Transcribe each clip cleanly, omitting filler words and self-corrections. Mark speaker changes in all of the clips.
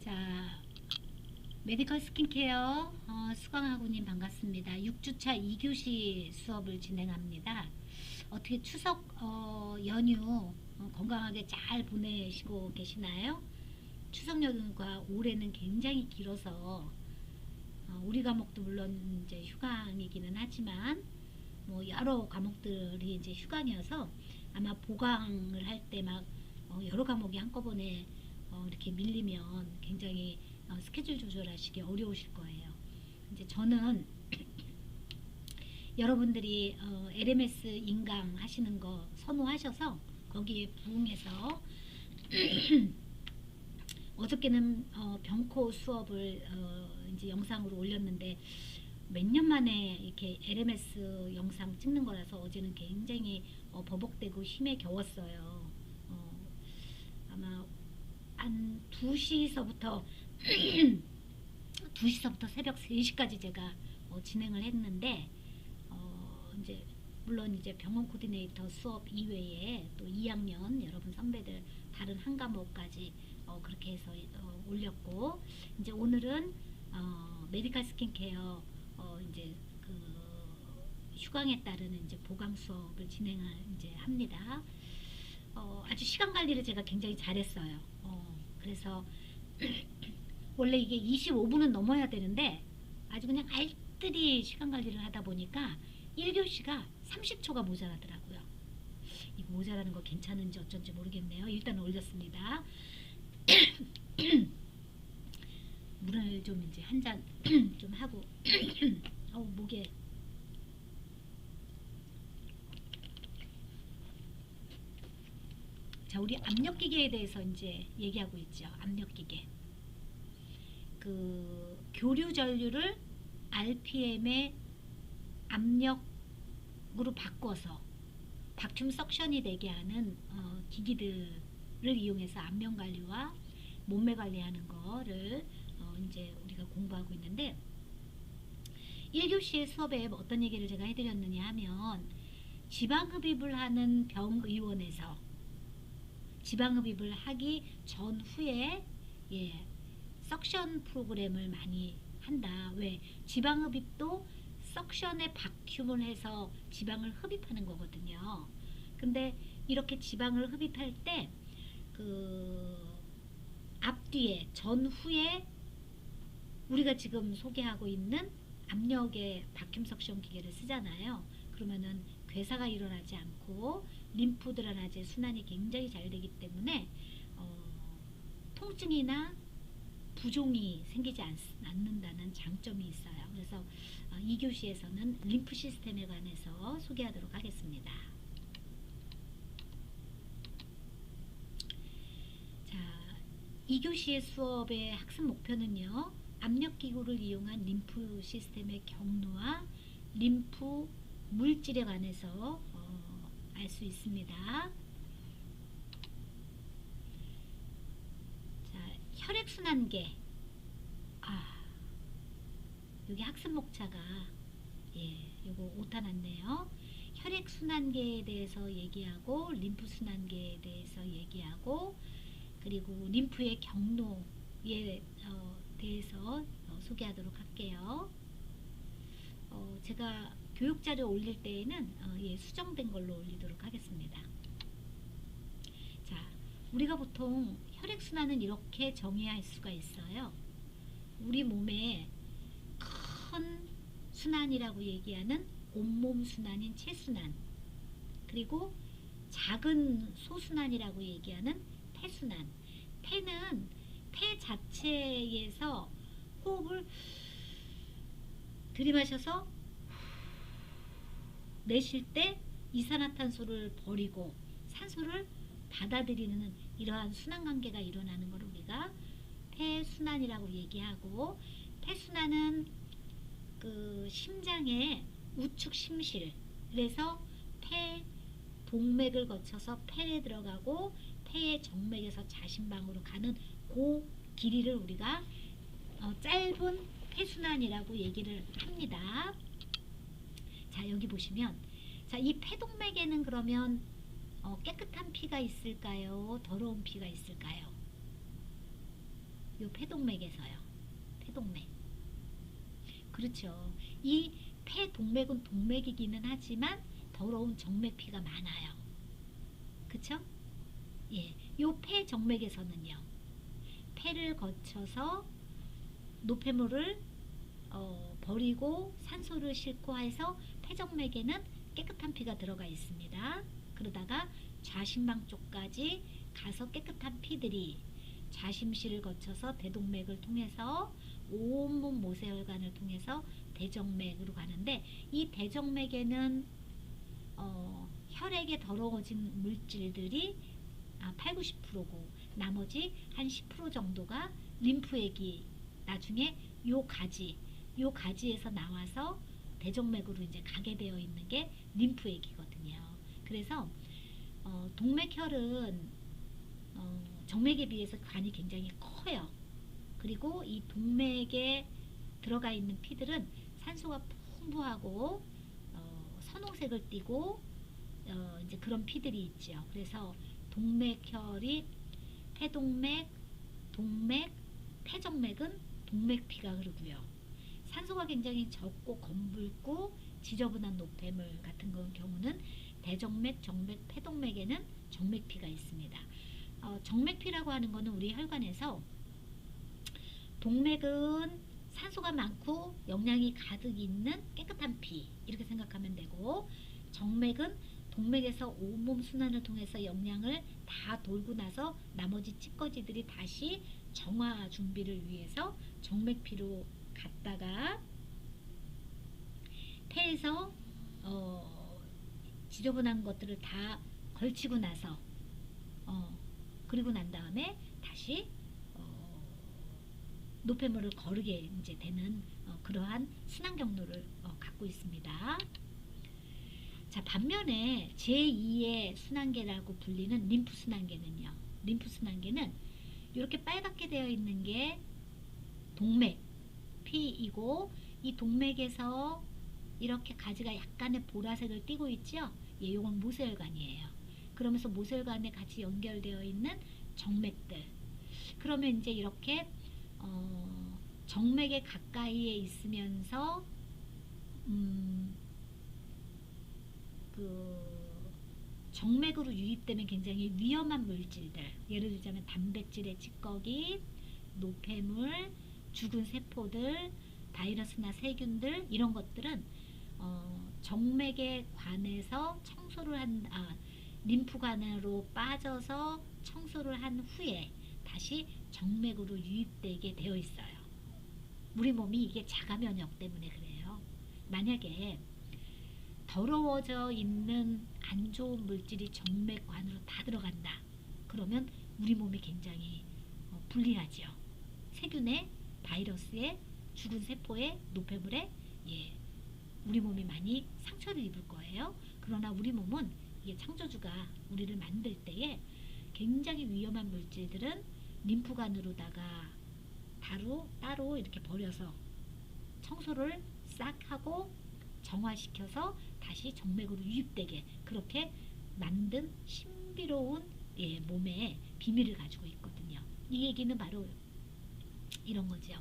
Speaker 1: 자, 메디컬 스킨케어 수강학우님 반갑습니다. 6주차 2교시 수업을 진행합니다. 어떻게 추석 연휴 건강하게 잘 보내시고 계시나요? 추석 연휴가 올해는 굉장히 길어서 우리 과목도 물론 이제 휴강이기는 하지만 뭐 여러 과목들이 이제 휴강이어서 아마 보강을 할 때 막 여러 과목이 한꺼번에 이렇게 밀리면 굉장히 스케줄 조절하시기 어려우실 거예요. 이제 저는 여러분들이 LMS 인강 하시는 거 선호하셔서 거기에 부응해서 어저께는 병코 수업을 이제 영상으로 올렸는데 몇 년 만에 이렇게 LMS 영상 찍는 거라서 어제는 굉장히 버벅대고 힘에 겨웠어요. 아마 한 2시서부터 2시서부터 새벽 3시까지 제가 진행을 했는데 이제 물론 이제 병원 코디네이터 수업 이외에 또 2학년 여러분 선배들 다른 한 과목까지 그렇게 해서 올렸고, 이제 오늘은 메디컬 스킨케어 이제 그 휴강에 따르는 이제 보강 수업을 진행을 이제 합니다. 아주 시간 관리를 제가 굉장히 잘했어요. 그래서 원래 이게 25분은 넘어야 되는데 아주 그냥 알뜰히 시간 관리를 하다 보니까 1교시가 30초가 모자라더라고요. 이거 모자라는 거 괜찮은지 어쩐지 모르겠네요. 일단 올렸습니다. 물을 좀 이제 한 잔 좀 하고 목에 자, 우리 압력기계에 대해서 이제 얘기하고 있죠. 압력기계. 그 교류 전류를 RPM의 압력으로 바꿔서 바큐um 석션이 되게 하는 기기들을 이용해서 압력 관리와 몸매 관리하는 거를 이제 우리가 공부하고 있는데, 1교시의 수업에 어떤 얘기를 제가 해드렸느냐 하면 지방흡입을 하는 병의원에서 지방흡입을 하기 전후에 석션 프로그램을 많이 한다. 왜? 지방흡입도 석션에 바큐움을 해서 지방을 흡입하는 거거든요. 근데 이렇게 지방을 흡입할 때 그 앞뒤에 전후에 우리가 지금 소개하고 있는 압력의 바큐움 석션 기계를 쓰잖아요. 그러면은 괴사가 일어나지 않고 림프 드레나지 순환이 굉장히 잘 되기 때문에 통증이나 부종이 생기지 않는다는 장점이 있어요. 그래서 2교시에서는 림프 시스템에 관해서 소개하도록 하겠습니다. 자, 2교시의 수업의 학습 목표는요, 압력기구를 이용한 림프 시스템의 경로와 림프 물질에 관해서 알 수 있습니다. 자, 혈액순환계. 여기 학습 목차가 요거 오타 났네요. 혈액순환계에 대해서 얘기하고 림프순환계에 대해서 얘기하고, 그리고 림프의 경로에 대해서 소개하도록 할게요. 제가 교육자료 올릴 때에는 수정된 걸로 올리도록 하겠습니다. 자, 우리가 보통 혈액순환은 이렇게 정의할 수가 있어요. 우리 몸에 큰 순환이라고 얘기하는 온몸 순환인 체순환, 그리고 작은 소순환이라고 얘기하는 폐순환. 폐는 폐 자체에서 호흡을 들이마셔서 내쉴 때 이산화탄소를 버리고 산소를 받아들이는 이러한 순환 관계가 일어나는 걸 우리가 폐순환이라고 얘기하고, 폐순환은 그 심장의 우측 심실에서 폐 동맥을 거쳐서 폐에 들어가고 폐의 정맥에서 자신방으로 가는 그 길이를 우리가 짧은 폐순환이라고 얘기를 합니다. 자, 여기 보시면, 자, 이 폐동맥에는 그러면 깨끗한 피가 있을까요? 더러운 피가 있을까요? 요 폐동맥에서요. 폐동맥. 그렇죠. 이 폐동맥은 동맥이기는 하지만 더러운 정맥피가 많아요. 그쵸? 예, 요 폐정맥에서는요. 폐를 거쳐서 노폐물을 버리고 산소를 싣고 해서 폐정맥에는 깨끗한 피가 들어가 있습니다. 그러다가 좌심방 쪽까지 가서 깨끗한 피들이 좌심실을 거쳐서 대동맥을 통해서 온몸 모세혈관을 통해서 대정맥으로 가는데, 이 대정맥에는 혈액에 더러워진 물질들이 8, 90%고 나머지 한 10% 정도가 림프액이 나중에 요 가지에서 나와서 대정맥으로 이제 가게 되어 있는 게 림프액이거든요. 그래서 동맥혈은 정맥에 비해서 관이 굉장히 커요. 그리고 이 동맥에 들어가 있는 피들은 산소가 풍부하고 선홍색을 띠고 이제 그런 피들이 있죠. 그래서 동맥혈이 폐동맥, 동맥, 폐정맥은 동맥피가 흐르고요. 산소가 굉장히 적고 검붉고 지저분한 노폐물 같은 경우는 대정맥, 정맥, 폐동맥에는 정맥피가 있습니다. 정맥피라고 하는 거는 우리 혈관에서 동맥은 산소가 많고 영양이 가득 있는 깨끗한 피 이렇게 생각하면 되고, 정맥은 동맥에서 온몸 순환을 통해서 영양을 다 돌고 나서 나머지 찌꺼기들이 다시 정화 준비를 위해서 정맥피로 갔다가 폐에서 지저분한 것들을 다 걸치고 나서 그리고 난 다음에 다시 노폐물을 거르게 이제 되는 그러한 순환 경로를 갖고 있습니다. 자, 반면에 제2의 순환계라고 불리는 림프 순환계는요. 림프 순환계는 이렇게 빨갛게 되어 있는 게 동맥 피이고, 이 동맥에서 이렇게 가지가 약간의 보라색을 띠고 있죠. 예, 이건 모세혈관이에요. 그러면서 모세혈관에 같이 연결되어 있는 정맥들. 그러면 이제 이렇게 정맥에 가까이에 있으면서 정맥으로 유입되면 굉장히 위험한 물질들, 예를 들자면 단백질의 찌꺼기, 노폐물, 죽은 세포들, 바이러스나 세균들, 이런 것들은 정맥에 관해서 림프관으로 빠져서 청소를 한 후에 다시 정맥으로 유입되게 되어 있어요. 우리 몸이 이게 자가 면역 때문에 그래요. 만약에 더러워져 있는 안 좋은 물질이 정맥관으로 다 들어간다. 그러면 우리 몸이 굉장히 불리하죠. 세균에, 바이러스에, 죽은 세포에, 노폐물에, 우리 몸이 많이 상처를 입을 거예요. 그러나 우리 몸은 이게 창조주가 우리를 만들 때에 굉장히 위험한 물질들은 림프관으로다가 따로 이렇게 버려서 청소를 싹 하고 정화시켜서 다시 정맥으로 유입되게 그렇게 만든 신비로운 몸의 비밀을 가지고 있거든요. 이 얘기는 바로 이런 거죠.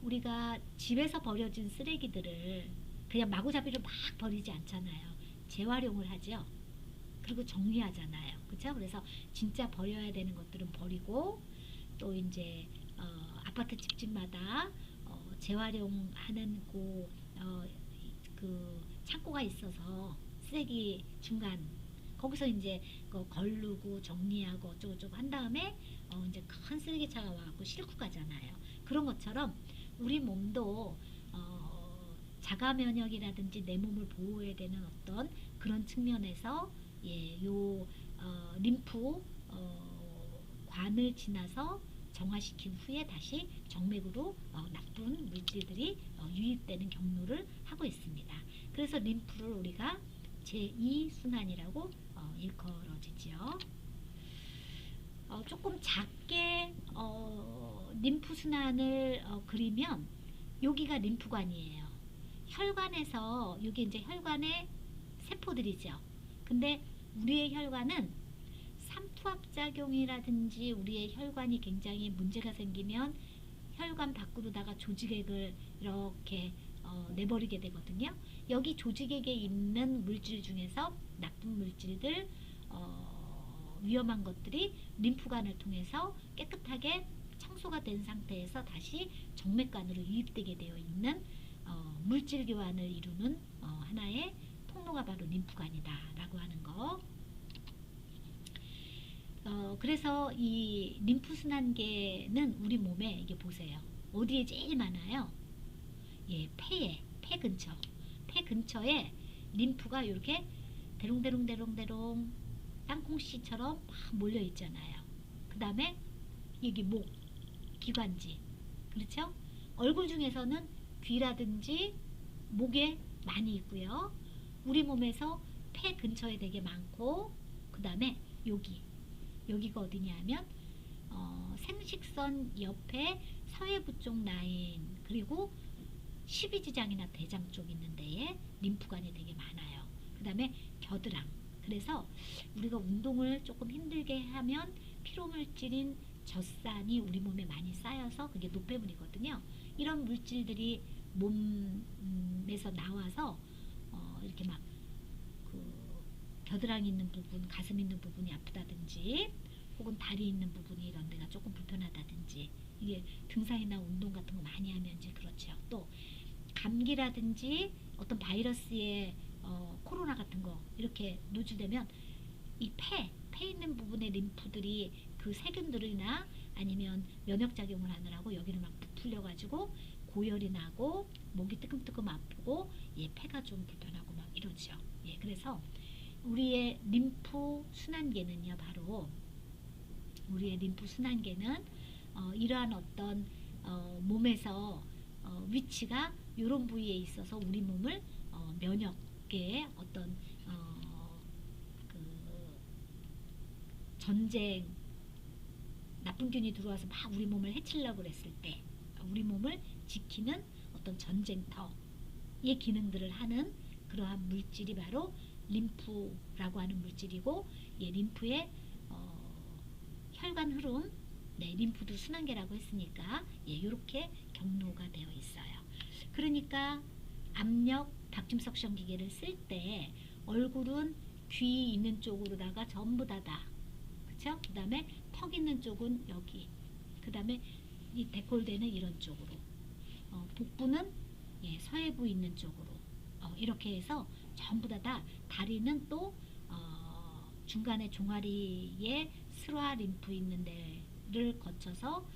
Speaker 1: 우리가 집에서 버려진 쓰레기들을 그냥 마구잡이로 막 버리지 않잖아요. 재활용을 하죠. 그리고 정리하잖아요. 그렇죠? 그래서 진짜 버려야 되는 것들은 버리고, 또 이제 아파트 집집마다 재활용하는 그 창고가 있어서 쓰레기 중간 거기서 이제 걸르고 정리하고 어쩌고저쩌고 한 다음에 이제 큰 쓰레기차가 와갖고 싣고 가잖아요. 그런 것처럼 우리 몸도 자가 면역이라든지 내 몸을 보호해야 되는 어떤 그런 측면에서 림프 관을 지나서 정화시킨 후에 다시 정맥으로 나쁜 물질들이 유입되는 경로를 하고 있습니다. 그래서 림프를 우리가 제2순환이라고 일컬어지죠. 조금 작게 림프 순환을 그리면 여기가 림프관이에요. 혈관에서 여기 이제 혈관의 세포들이죠. 근데 우리의 혈관은 투합작용이라든지 우리의 혈관이 굉장히 문제가 생기면 혈관 밖으로다가 조직액을 이렇게 내버리게 되거든요. 여기 조직액에 있는 물질 중에서 나쁜 물질들, 위험한 것들이 림프관을 통해서 깨끗하게 청소가 된 상태에서 다시 정맥관으로 유입되게 되어 있는 물질 교환을 이루는 하나의 통로가 바로 림프관이다 라고 하는 거. 그래서 이 림프순환계는 우리 몸에, 이게 보세요, 어디에 제일 많아요? 예, 폐 근처. 폐 근처에 림프가 이렇게 대롱대롱 땅콩씨처럼 막 몰려 있잖아요. 그 다음에 여기 목, 기관지, 그렇죠? 얼굴 중에서는 귀라든지 목에 많이 있고요. 우리 몸에서 폐 근처에 되게 많고, 그 다음에 여기가 어디냐 하면 생식선 옆에 서해부 쪽 라인, 그리고 십이지장이나 대장 쪽 있는 데에 림프관이 되게 많아요. 그 다음에 겨드랑. 그래서 우리가 운동을 조금 힘들게 하면 피로물질인 젖산이 우리 몸에 많이 쌓여서 그게 노폐물이거든요. 이런 물질들이 몸에서 나와서 이렇게 막 겨드랑이 있는 부분, 가슴 있는 부분이 아프다든지, 혹은 다리 있는 부분이 이런 데가 조금 불편하다든지, 이게 등산이나 운동 같은 거 많이 하면 이제 그렇죠. 또 감기라든지 어떤 바이러스의 코로나 같은 거 이렇게 노출되면 이 폐 있는 부분의 림프들이 그 세균들이나 아니면 면역작용을 하느라고 여기를 막 부풀려가지고 고열이 나고 목이 뜨끔뜨끔 아프고, 예, 폐가 좀 불편하고 막 이러죠. 예, 그래서 우리의 림프 순환계는요, 바로 우리의 림프 순환계는 이러한 어떤 몸에서 위치가 이런 부위에 있어서 우리 몸을 면역계의 어떤 그 전쟁, 나쁜 균이 들어와서 막 우리 몸을 해치려고 그랬을 때 우리 몸을 지키는 어떤 전쟁터의 기능들을 하는 그러한 물질이 바로 림프라고 하는 물질이고, 예, 림프의 혈관 흐름, 네, 림프도 순환계라고 했으니까, 예, 이렇게 경로가 되어 있어요. 그러니까 압력 박줌 석션 기계를 쓸 때 얼굴은 귀 있는 쪽으로다가 전부 다다, 그쵸? 그 다음에 턱 있는 쪽은 여기, 그 다음에 이 데콜대는 이런 쪽으로, 복부는, 예, 서해부 있는 쪽으로, 이렇게 해서 전부 다 다리는 또 중간에 종아리에 스루아 림프 있는 데를 거쳐서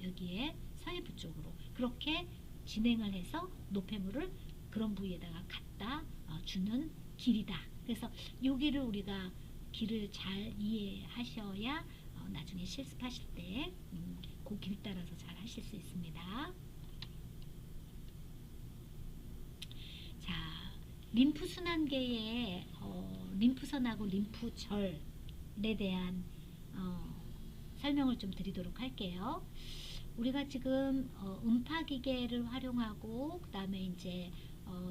Speaker 1: 여기에 서해부 쪽으로 그렇게 진행을 해서 노폐물을 그런 부위에다가 갖다 주는 길이다. 그래서 여기를 우리가 길을 잘 이해하셔야 나중에 실습하실 때 그 길 따라서 잘 하실 수 있습니다. 자, 림프 순환계의 림프선하고 림프절에 대한 설명을 좀 드리도록 할게요. 우리가 지금 음파기계를 활용하고, 그 다음에 이제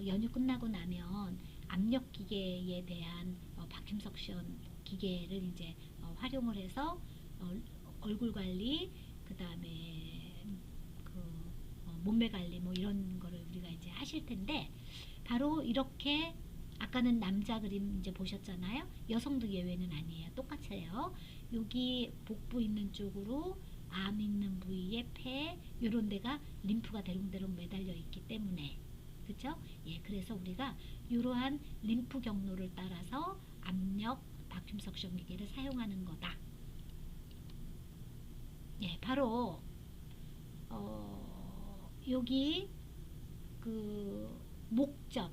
Speaker 1: 연휴 끝나고 나면 압력기계에 대한 박힘 석션 기계를 이제 활용을 해서 얼굴 관리, 그 다음에 몸매 관리 뭐 이런 거를 우리가 이제 하실 텐데, 바로 이렇게 아까는 남자 그림 이제 보셨잖아요. 여성도 예외는 아니에요. 똑같아요. 여기 복부 있는 쪽으로 암 있는 부위에 폐, 요런 데가 림프가 대롱대롱 매달려 있기 때문에, 그쵸? 예, 그래서 우리가 이러한 림프 경로를 따라서 압력 박힘 석션 기계를 사용하는 거다. 예, 바로 여기 그 목젖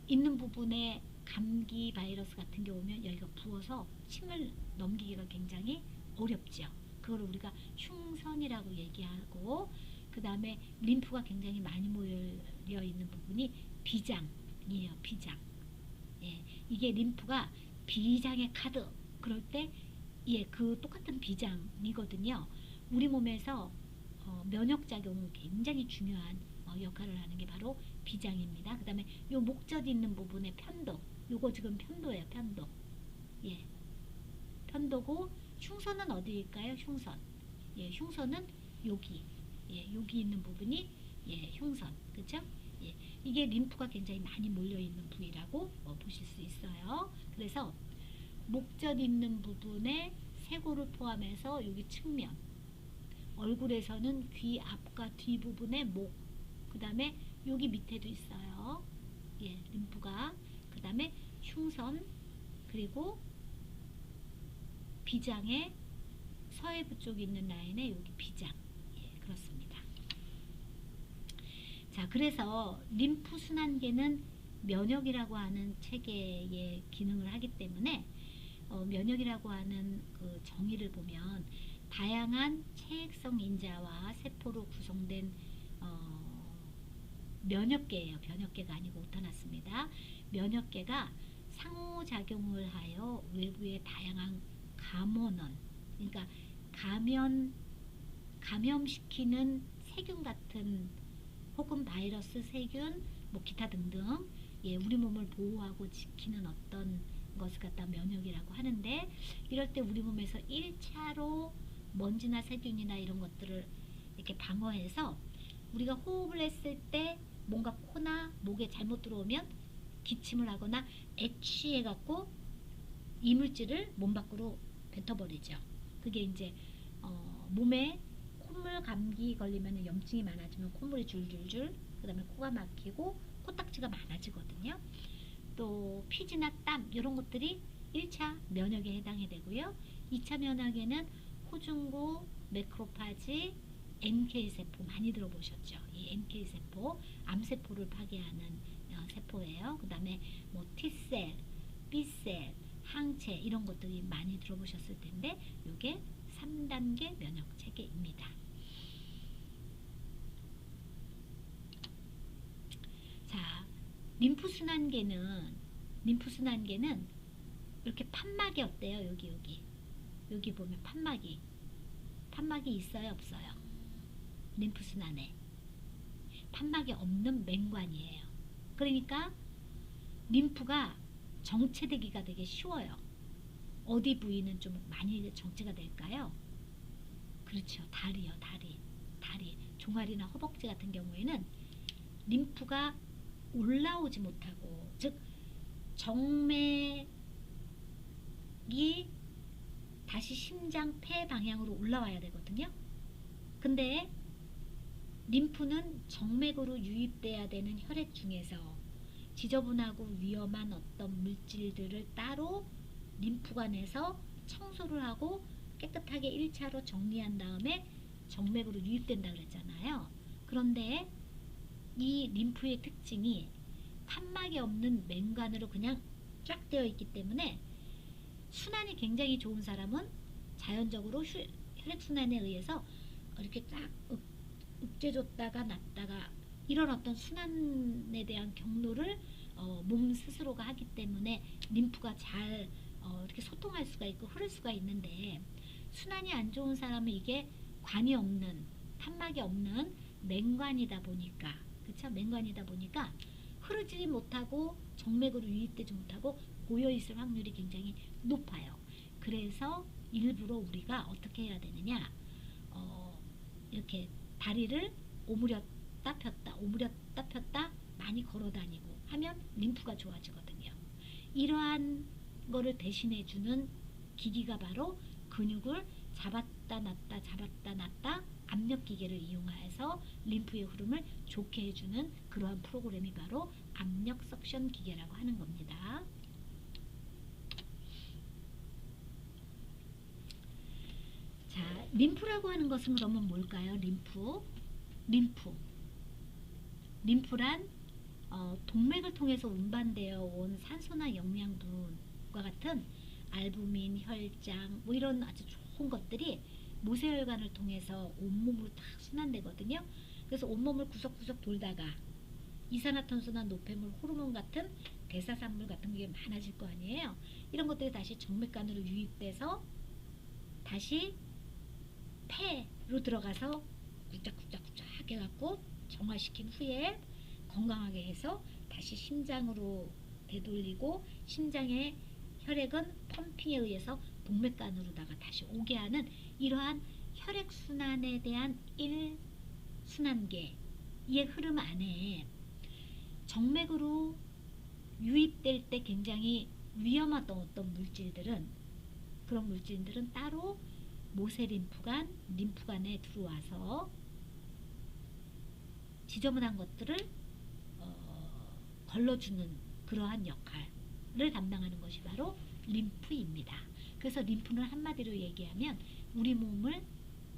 Speaker 1: 있는 부분에 감기 바이러스 같은 게 오면 여기가 부어서 침을 넘기기가 굉장히 어렵죠. 그걸 우리가 흉선이라고 얘기하고, 그 다음에 림프가 굉장히 많이 모여 있는 부분이 비장이에요. 비장. 예, 이게 림프가 비장의 카드, 그럴 때, 예, 그 똑같은 비장이거든요. 우리 몸에서 면역작용은 굉장히 중요한 역할을 하는 게 바로 비장입니다. 그 다음에 요 목젖 있는 부분의 편도, 요거 지금 편도예요. 편도. 예, 편도고 흉선은 어디일까요? 흉선. 예, 흉선은 여기. 예, 여기 있는 부분이 예, 흉선. 그쵸? 예, 이게 림프가 굉장히 많이 몰려 있는 부위라고 보실 수 있어요. 그래서 목젖 있는 부분에 쇄골을 포함해서 여기 측면, 얼굴에서는 귀 앞과 뒷 부분에 목, 그 다음에 여기 밑에도 있어요. 예, 림프가. 그 다음에 흉선, 그리고 비장의 서해부 쪽에 있는 라인에 여기 비장. 예, 그렇습니다. 자, 그래서 림프 순환계는 면역이라고 하는 체계의 기능을 하기 때문에 면역이라고 하는 그 정의를 보면 다양한 체액성 인자와 세포로 구성된 면역계예요. 변역계가 아니고 오타났습니다. 면역계가 상호작용을 하여 외부의 다양한 감원원, 그러니까 감염시키는 세균 같은 혹은 바이러스, 세균, 뭐 기타 등등 예, 우리 몸을 보호하고 지키는 어떤 것을 갖다 면역이라고 하는데, 이럴 때 우리 몸에서 1차로 먼지나 세균이나 이런 것들을 이렇게 방어해서 우리가 호흡을 했을 때 뭔가 코나 목에 잘못 들어오면 기침을 하거나 애취해 갖고 이물질을 몸 밖으로 뱉어버리죠. 그게 이제 몸에 콧물 감기 걸리면 염증이 많아지면 콧물이 줄줄줄, 그 다음에 코가 막히고 코딱지가 많아지거든요. 또 피지나 땀 이런 것들이 1차 면역에 해당이 되고요. 2차 면역에는 호중구, 매크로파지, NK세포 많이 들어보셨죠? 이 NK세포, 암세포를 파괴하는 세포예요. 그 다음에 뭐 T셀, B셀, 항체 이런 것들이 많이 들어보셨을 텐데 이게 3단계 면역 체계입니다. 자, 림프순환계는 이렇게 판막이 어때요? 여기 보면 판막이 있어요, 없어요? 림프순환에 판막이 없는 맹관이에요. 그러니까 림프가 정체되기가 되게 쉬워요. 어디 부위는 좀 많이 정체가 될까요? 그렇죠. 다리요, 다리. 종아리나 허벅지 같은 경우에는 림프가 올라오지 못하고, 즉 정맥이 다시 심장, 폐 방향으로 올라와야 되거든요. 근데 림프는 정맥으로 유입돼야 되는 혈액 중에서 지저분하고 위험한 어떤 물질들을 따로 림프관에서 청소를 하고 깨끗하게 1차로 정리한 다음에 정맥으로 유입된다 그랬잖아요. 그런데 이 림프의 특징이 판막이 없는 맹관으로 그냥 쫙 되어 있기 때문에 순환이 굉장히 좋은 사람은 자연적으로 혈액순환에 의해서 이렇게 딱 읍제줬다가 놨다가 이런 어떤 순환에 대한 경로를 몸 스스로가 하기 때문에 림프가 잘 이렇게 소통할 수가 있고 흐를 수가 있는데, 순환이 안 좋은 사람은 이게 관이 없는, 판막이 없는 맹관이다 보니까, 그쵸? 맹관이다 보니까 흐르지 못하고 정맥으로 유입되지 못하고 고여 있을 확률이 굉장히 높아요. 그래서 일부러 우리가 어떻게 해야 되느냐, 이렇게 다리를 오므렸다 폈다 많이 걸어 다니고 하면 림프가 좋아지거든요. 이러한 거를 대신해 주는 기기가 바로 근육을 잡았다 놨다 압력 기계를 이용해서 림프의 흐름을 좋게 해주는 그러한 프로그램이 바로 압력 석션 기계라고 하는 겁니다. 자, 림프라고 하는 것은 그러면 뭘까요? 림프란 동맥을 통해서 운반되어 온 산소나 영양분과 같은 알부민, 혈장 뭐 이런 아주 좋은 것들이 모세혈관을 통해서 온몸으로 다 순환되거든요. 그래서 온몸을 구석구석 돌다가 이산화탄소나 노폐물, 호르몬 같은 대사산물 같은 게 많아질 거 아니에요. 이런 것들이 다시 정맥관으로 유입돼서 다시 폐로 들어가서 굴짝굴짝 해갖고 정화시킨 후에 건강하게 해서 다시 심장으로 되돌리고, 심장의 혈액은 펌핑에 의해서 동맥간으로다가 다시 오게 하는 이러한 혈액순환에 대한 1순환계의 흐름 안에 정맥으로 유입될 때 굉장히 위험하던 어떤 물질들은, 그런 물질들은 따로 모세림프관, 림프관에 들어와서 지저분한 것들을 걸러주는 그러한 역할을 담당하는 것이 바로 림프입니다. 그래서 림프는 한마디로 얘기하면 우리 몸을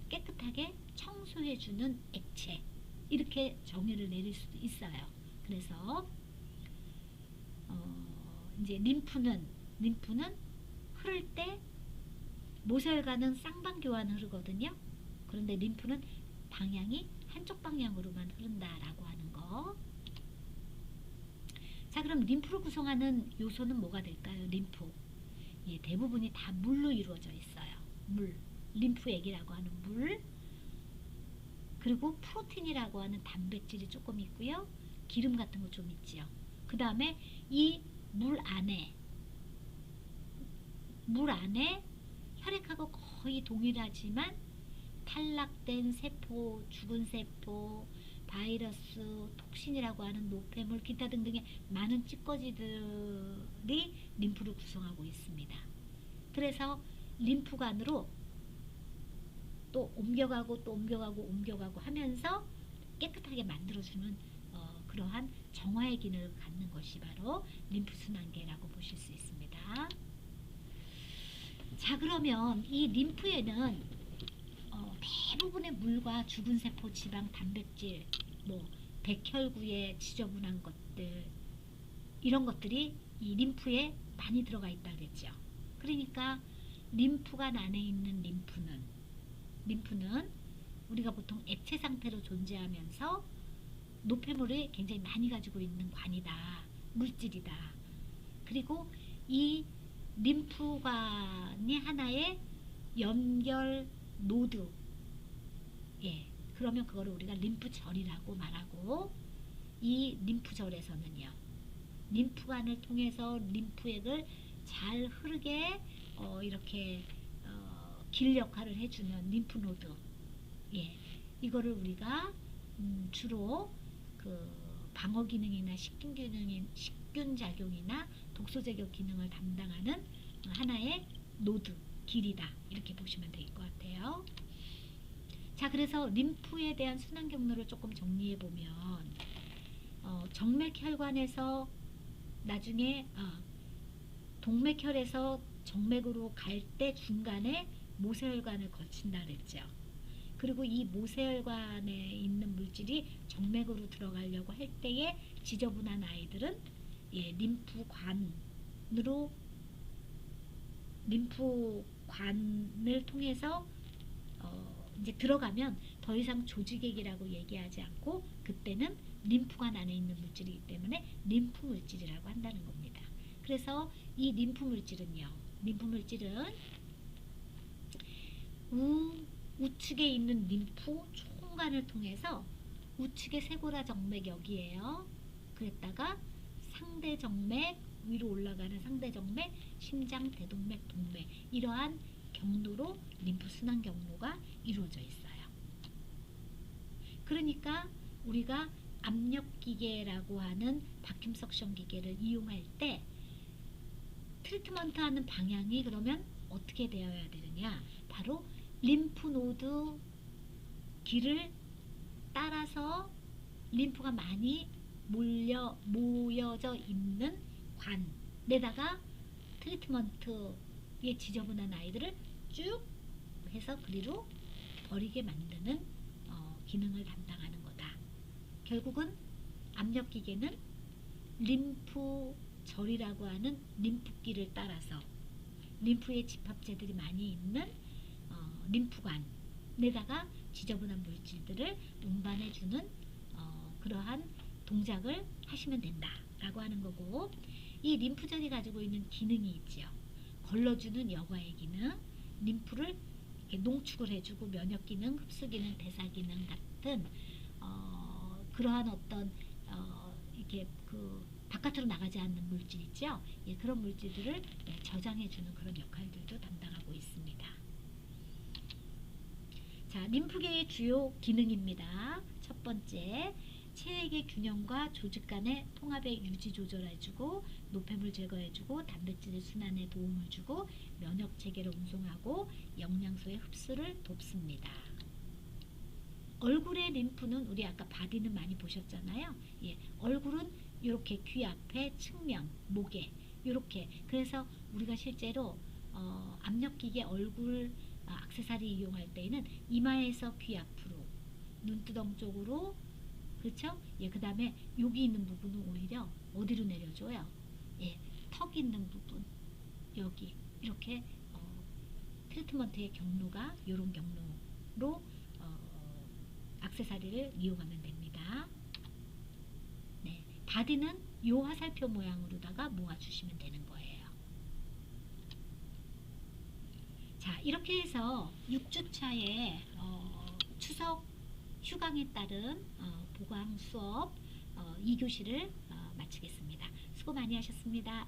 Speaker 1: 깨끗하게 청소해주는 액체, 이렇게 정의를 내릴 수도 있어요. 그래서 이제 림프는 흐를 때 모세혈관은 쌍방교환 흐르거든요. 그런데 림프는 방향이 한쪽 방향으로만 흐른다라고 하는 거. 자, 그럼 림프를 구성하는 요소는 뭐가 될까요? 림프. 예, 대부분이 다 물로 이루어져 있어요. 물. 림프액이라고 하는 물. 그리고 프로틴이라고 하는 단백질이 조금 있고요. 기름 같은 거 좀 있지요. 그 다음에 이 물 안에 혈액하고 거의 동일하지만 탈락된 세포, 죽은 세포, 바이러스, 톡신이라고 하는 노폐물, 기타 등등의 많은 찌꺼기들이 림프를 구성하고 있습니다. 그래서 림프관으로 또 옮겨가고 하면서 깨끗하게 만들어주는 그러한 정화의 기능을 갖는 것이 바로 림프순환계라고 보실 수 있습니다. 자, 그러면 이 림프에는 대부분의 물과 죽은 세포, 지방, 단백질, 백혈구의 지저분한 것들, 이런 것들이 이 림프에 많이 들어가 있다 그랬죠. 그러니까 림프관 안에 있는 림프는 우리가 보통 액체 상태로 존재하면서 노폐물을 굉장히 많이 가지고 있는 관이다, 물질이다. 그리고 이 림프관이 하나의 연결 노드, 예, 그러면 그거를 우리가 림프절이라고 말하고, 이 림프절에서는요, 림프관을 통해서 림프액을 잘 흐르게 이렇게 길 역할을 해주는 림프노드, 예, 이거를 우리가 주로 그 방어 기능이나 식균 작용이나 독소 제거 기능을 담당하는 하나의 노드, 길이다, 이렇게 보시면 될 것 같아요. 자, 그래서 림프에 대한 순환 경로를 조금 정리해 보면 정맥혈관에서 나중에 동맥혈에서 정맥으로 갈 때 중간에 모세혈관을 거친다 그랬죠. 그리고 이 모세혈관에 있는 물질이 정맥으로 들어가려고 할 때에 지저분한 아이들은 림프관을 통해서 이제 들어가면 더 이상 조직액이라고 얘기하지 않고 그때는 림프관 안에 있는 물질이기 때문에 림프 물질이라고 한다는 겁니다. 그래서 이 림프 물질은 우측에 있는 림프 총관을 통해서 우측의 세고라 정맥 여기에요. 그랬다가 상대 정맥, 위로 올라가는 상대 정맥, 심장, 대동맥, 동맥, 이러한 경로로 림프 순환 경로가 이루어져 있어요. 그러니까 우리가 압력기계라고 하는 바큐um 석션 기계를 이용할 때 트리트먼트 하는 방향이 그러면 어떻게 되어야 되느냐? 바로 림프노드 길을 따라서 림프가 많이 모여져 있는 관에다가 트리트먼트의 지저분한 아이들을 쭉 해서 그리로 버리게 만드는 기능을 담당하는 거다. 결국은 압력기계는 림프절이라고 하는 림프길을 따라서 림프의 집합체들이 많이 있는 림프관에다가 지저분한 물질들을 운반해주는 그러한 동작을 하시면 된다라고 하는 거고, 이 림프절이 가지고 있는 기능이 있지요. 걸러주는 여과의 기능, 림프를 이렇게 농축을 해주고 면역 기능, 흡수 기능, 대사 기능 같은 그러한 어떤 이렇게 그 바깥으로 나가지 않는 물질 있죠? 예, 그런 물질들을 저장해주는 그런 역할들도 담당하고 있습니다. 자, 림프계의 주요 기능입니다. 첫 번째, 체액의 균형과 조직 간의 통합의 유지 조절해주고 노폐물 제거해주고 단백질의 순환에 도움을 주고 면역 체계를 운송하고 영양소의 흡수를 돕습니다. 얼굴의 림프는 우리 아까 바디는 많이 보셨잖아요. 예, 얼굴은 이렇게 귀 앞에 측면, 목에 이렇게. 그래서 우리가 실제로 압력기계 얼굴 액세서리 이용할 때에는 이마에서 귀 앞으로, 눈두덩 쪽으로, 그렇죠? 예, 그 다음에 여기 있는 부분은 오히려 어디로 내려줘요? 예, 턱 있는 부분, 여기 이렇게 트리트먼트의 경로가 이런 경로로 액세서리를 이용하면 됩니다. 네, 바디는 요 화살표 모양으로다가 모아주시면 되는 거예요. 자, 이렇게 해서 6주차의 추석 휴강에 따른 보강 수업 2교시를 마치겠습니다. 수고 많이 하셨습니다.